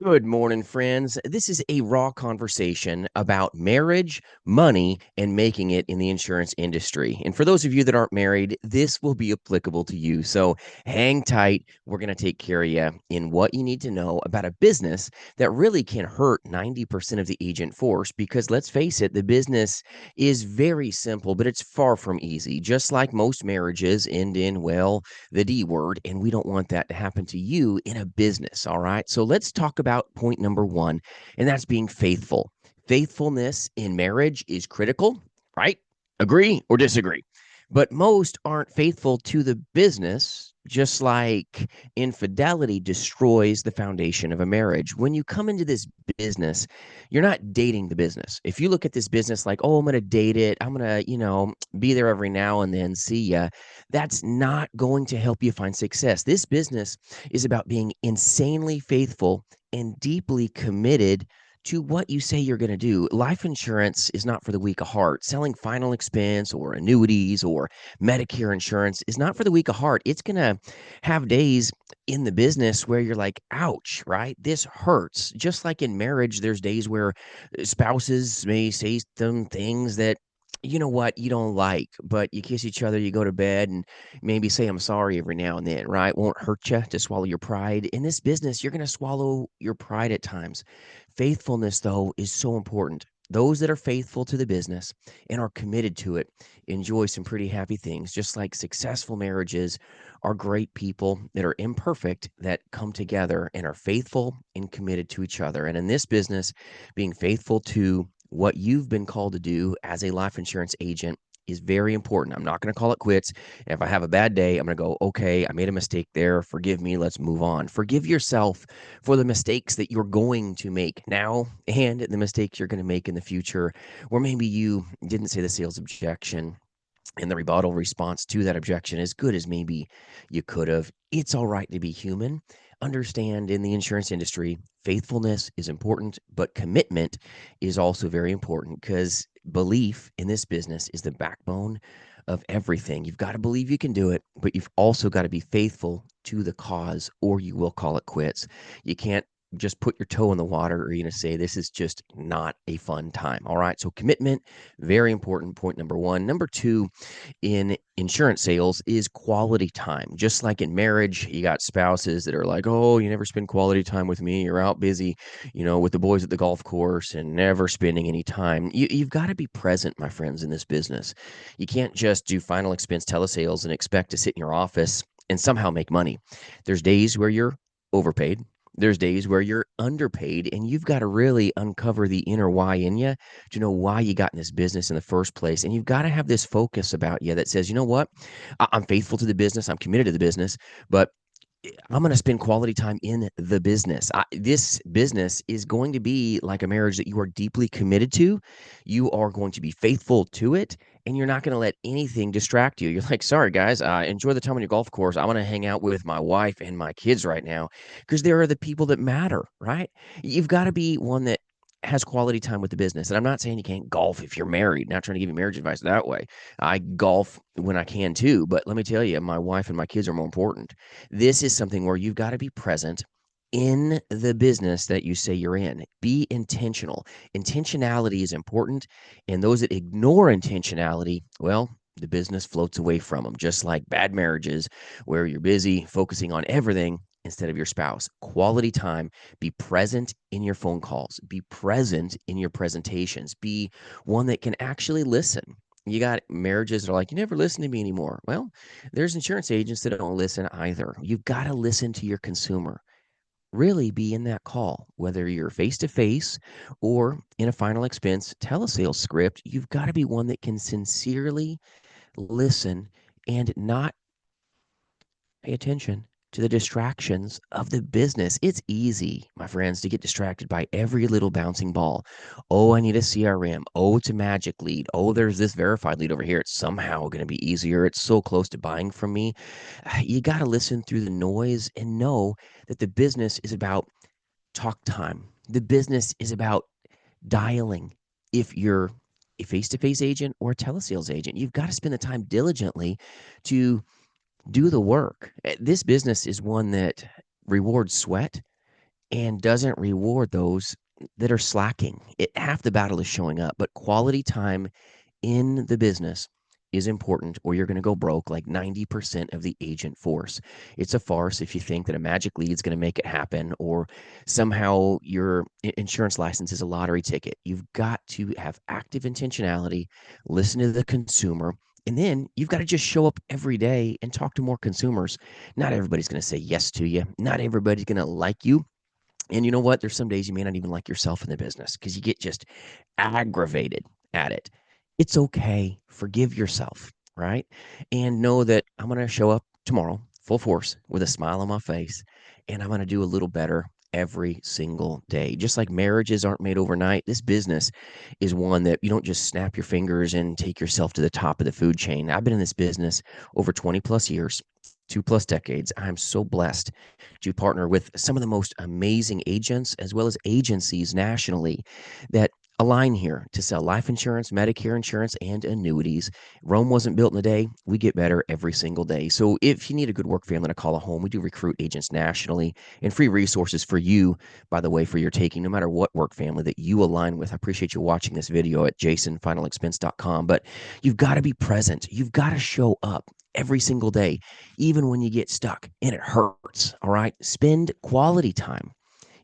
Good morning, friends. This is a raw conversation about marriage, money, and making it in the insurance industry. And for those of you that aren't married, this will be applicable to you. So hang tight. We're going to take care of you in what you need to know about a business that really can hurt 90% of the agent force. Because let's face it, the business is very simple, but it's far from easy. Just like most marriages end in, well, the D word, and we don't want that to happen to you in a business. All right. So let's talk about point number one, and that's being faithful. Faithfulness in marriage is critical, right? Agree or disagree? But most aren't faithful to the business, just like infidelity destroys the foundation of a marriage. When you come into this business, you're not dating the business. If you look at this business like, oh, I'm going to date it, I'm going to, be there every now and then, see ya, that's not going to help you find success. This business is about being insanely faithful and deeply committed to what you say you're going to do. Life insurance is not for the weak of heart. Selling final expense or annuities or Medicare insurance is not for the weak of heart. It's going to have days in the business where you're like, ouch, right? This hurts. Just like in marriage, there's days where spouses may say some things that you know what you don't like, but you kiss each other, you go to bed, and maybe say I'm sorry every now and then, right? Won't hurt you to swallow your pride. In this business, you're going to swallow your pride at times. Faithfulness, though, is so important. Those that are faithful to the business and are committed to it enjoy some pretty happy things, just like successful marriages are great people that are imperfect that come together and are faithful and committed to each other. And in this business, being faithful to what you've been called to do as a life insurance agent is very important. I'm not going to call it quits. And if I have a bad day, I'm going to go, okay, I made a mistake there. Forgive me. Let's move on. Forgive yourself for the mistakes that you're going to make now and the mistakes you're going to make in the future, where maybe you didn't say the sales objection and the rebuttal response to that objection as good as maybe you could have. It's all right to be human. Understand in the insurance industry, faithfulness is important, but commitment is also very important because belief in this business is the backbone of everything. You've got to believe you can do it, but you've also got to be faithful to the cause or you will call it quits. You can't just put your toe in the water or you're going to say this is just not a fun time. All right. So commitment, very important. Point number one. Number two, in insurance sales is quality time. Just like in marriage, you got spouses that are like, oh, you never spend quality time with me. You're out busy, with the boys at the golf course and never spending any time. You've got to be present, my friends, in this business. You can't just do final expense telesales and expect to sit in your office and somehow make money. There's days where you're overpaid. There's days where you're underpaid, and you've got to really uncover the inner why in you to know why you got in this business in the first place. And you've got to have this focus about you that says, you know what? I'm faithful to the business. I'm committed to the business, but I'm going to spend quality time in the business. This business is going to be like a marriage that you are deeply committed to. You are going to be faithful to it, and you're not going to let anything distract you. You're like, sorry, guys, enjoy the time on your golf course. I want to hang out with my wife and my kids right now because there are the people that matter, right? You've got to be one that has quality time with the business. And I'm not saying you can't golf if you're married, not trying to give you marriage advice that way. I golf when I can too, but let me tell you, my wife and my kids are more important. This is something where you've got to be present in the business that you say you're in. Be intentional. Intentionality is important. And those that ignore intentionality, well, the business floats away from them, just like bad marriages where you're busy focusing on everything instead of your spouse. Quality time. Be present in your phone calls. Be present in your presentations. Be one that can actually listen. You got marriages that are like, you never listen to me anymore. Well, there's insurance agents that don't listen either. You've got to listen to your consumer. Really be in that call, whether you're face to face or in a final expense telesales script. You've got to be one that can sincerely listen and not pay attention to the distractions of the business. It's easy, my friends, to get distracted by every little bouncing ball. Oh, I need a CRM. Oh, it's a magic lead. Oh, there's this verified lead over here. It's somehow going to be easier. It's so close to buying from me. You got to listen through the noise and know that the business is about talk time. The business is about dialing. If you're a face-to-face agent or a telesales agent, you've got to spend the time diligently to do the work. This business is one that rewards sweat and doesn't reward those that are slacking. Half the battle is showing up, but quality time in the business is important or you're going to go broke like 90% of the agent force. It's a farce if you think that a magic lead is going to make it happen or somehow your insurance license is a lottery ticket. You've got to have active intentionality, listen to the consumer, and then you've got to just show up every day and talk to more consumers. Not everybody's going to say yes to you. Not everybody's going to like you. And you know what? There's some days you may not even like yourself in the business because you get just aggravated at it. It's okay. Forgive yourself, right? And know that I'm going to show up tomorrow full force with a smile on my face and I'm going to do a little better every single day. Just like marriages aren't made overnight, this business is one that you don't just snap your fingers and take yourself to the top of the food chain. I've been in this business over 20 plus years, 2+ decades. I'm so blessed to partner with some of the most amazing agents as well as agencies nationally that align here to sell life insurance, Medicare insurance, and annuities. Rome wasn't built in a day. We get better every single day. So if you need a good work family to call a home, we do recruit agents nationally and free resources for you, by the way, for your taking, no matter what work family that you align with. I appreciate you watching this video at jasonfinalexpense.com. But you've got to be present. You've got to show up every single day, even when you get stuck and it hurts. All right. Spend quality time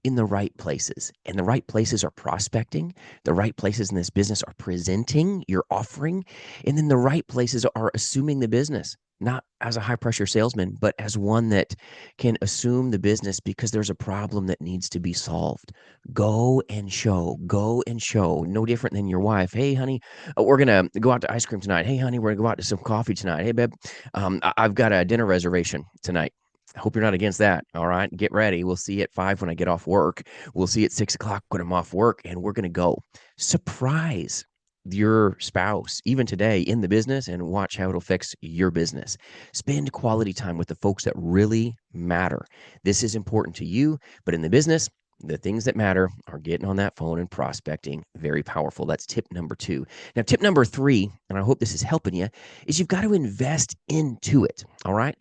in the right places. And the right places are prospecting. The right places in this business are presenting your offering. And then the right places are assuming the business, not as a high pressure salesman, but as one that can assume the business because there's a problem that needs to be solved. Go and show. Go and show. No different than your wife. Hey, honey, we're going to go out to ice cream tonight. Hey, honey, we're going to go out to some coffee tonight. Hey, babe, I've got a dinner reservation tonight. I hope you're not against that. All right. Get ready. We'll see you at 5 when I get off work. We'll see you at 6 o'clock when I'm off work, and we're going to go. Surprise your spouse, even today in the business, and watch how it affects your business. Spend quality time with the folks that really matter. This is important to you, but in the business, the things that matter are getting on that phone and prospecting. Very powerful. That's tip number 2. Now, tip number 3, and I hope this is helping you, is you've got to invest into it. All right.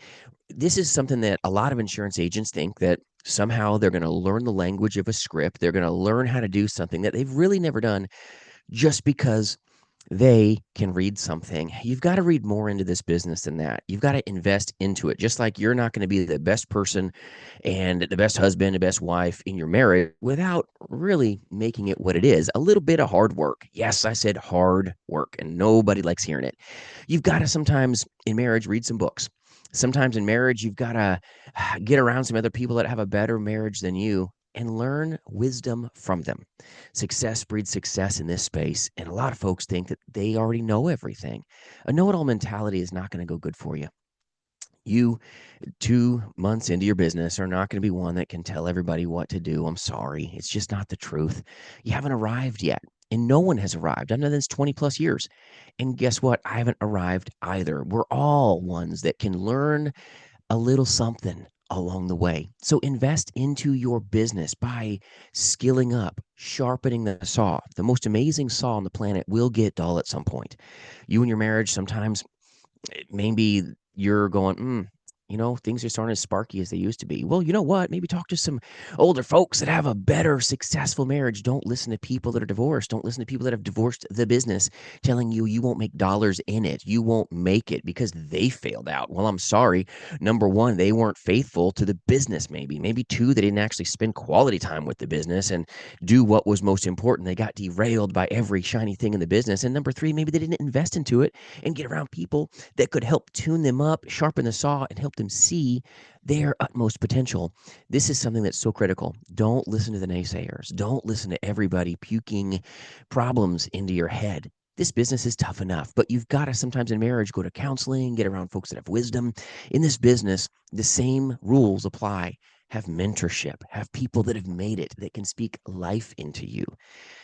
This is something that a lot of insurance agents think that somehow they're going to learn the language of a script. They're going to learn how to do something that they've really never done just because they can read something. You've got to read more into this business than that. You've got to invest into it. Just like you're not going to be the best person and the best husband, the best wife in your marriage without really making it what it is. A little bit of hard work. Yes, I said hard work, and nobody likes hearing it. You've got to sometimes in marriage read some books. Sometimes in marriage, you've got to get around some other people that have a better marriage than you and learn wisdom from them. Success breeds success in this space. And a lot of folks think that they already know everything. A know it all mentality is not going to go good for you. You, 2 months into your business, are not going to be one that can tell everybody what to do. I'm sorry. It's just not the truth. You haven't arrived yet. And no one has arrived. I've done this 20 plus years. And guess what? I haven't arrived either. We're all ones that can learn a little something along the way. So invest into your business by skilling up, sharpening the saw. The most amazing saw on the planet will get dull at some point. You and your marriage, sometimes maybe you're going, things are starting as sparky as they used to be. Well, you know what? Maybe talk to some older folks that have a better, successful marriage. Don't listen to people that are divorced. Don't listen to people that have divorced the business telling you you won't make dollars in it. You won't make it because they failed out. Well, I'm sorry. Number one, they weren't faithful to the business, maybe. Maybe two, they didn't actually spend quality time with the business and do what was most important. They got derailed by every shiny thing in the business. And number three, maybe they didn't invest into it and get around people that could help tune them up, sharpen the saw, and help them see their utmost potential. This is something that's so critical. Don't listen to the naysayers. Don't listen to everybody puking problems into your head. This business is tough enough, but you've got to sometimes in marriage go to counseling, get around folks that have wisdom. In this business, the same rules apply. Have mentorship, have people that have made it that can speak life into you.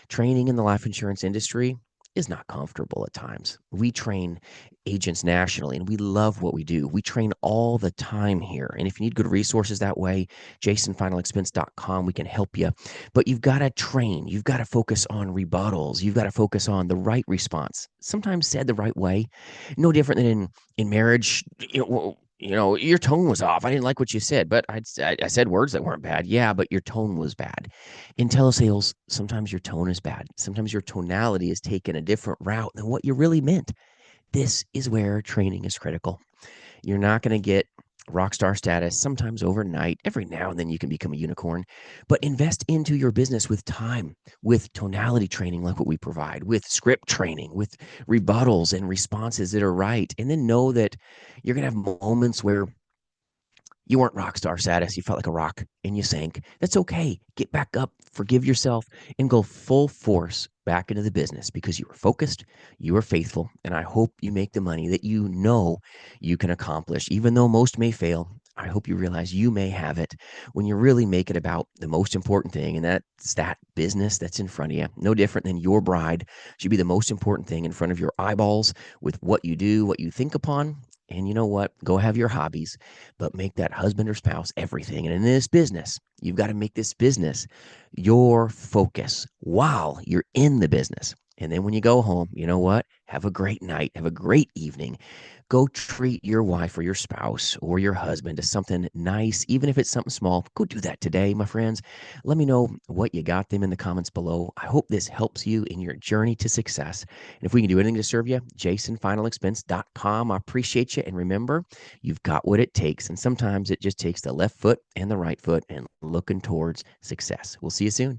Training in the life insurance industry is not comfortable at times. We train agents nationally and we love what we do. We train all the time here. And if you need good resources that way, jasonfinalexpense.com, we can help you. But you've got to train. You've got to focus on rebuttals. You've got to focus on the right response, sometimes said the right way. No different than in marriage. your tone was off. I didn't like what you said, but I said words that weren't bad. Yeah, but your tone was bad. In telesales, sometimes your tone is bad. Sometimes your tonality is taken a different route than what you really meant. This is where training is critical. You're not going to get rock star status sometimes overnight. Every now and then you can become a unicorn, but invest into your business with time, with tonality training like what we provide, with script training, with rebuttals and responses that are right. And then know that you're going to have moments where you weren't rock star status. You felt like a rock and you sank. That's okay. Get back up, forgive yourself, and go full force back into the business because you were focused, you were faithful, and I hope you make the money that you know you can accomplish. Even though most may fail, I hope you realize you may have it when you really make it about the most important thing, and that's that business that's in front of you. No different than your bride should be the most important thing in front of your eyeballs with what you do, what you think upon. And you know what? Go have your hobbies, but make that husband or spouse everything. And in this business, you've got to make this business your focus while you're in the business. And then when you go home, you know what? Have a great night, have a great evening. Go treat your wife or your spouse or your husband to something nice, even if it's something small. Go do that today, my friends. Let me know what you got them in the comments below. I hope this helps you in your journey to success. And if we can do anything to serve you, jasonfinalexpense.com. I appreciate you. And remember, you've got what it takes. And sometimes it just takes the left foot and the right foot and looking towards success. We'll see you soon.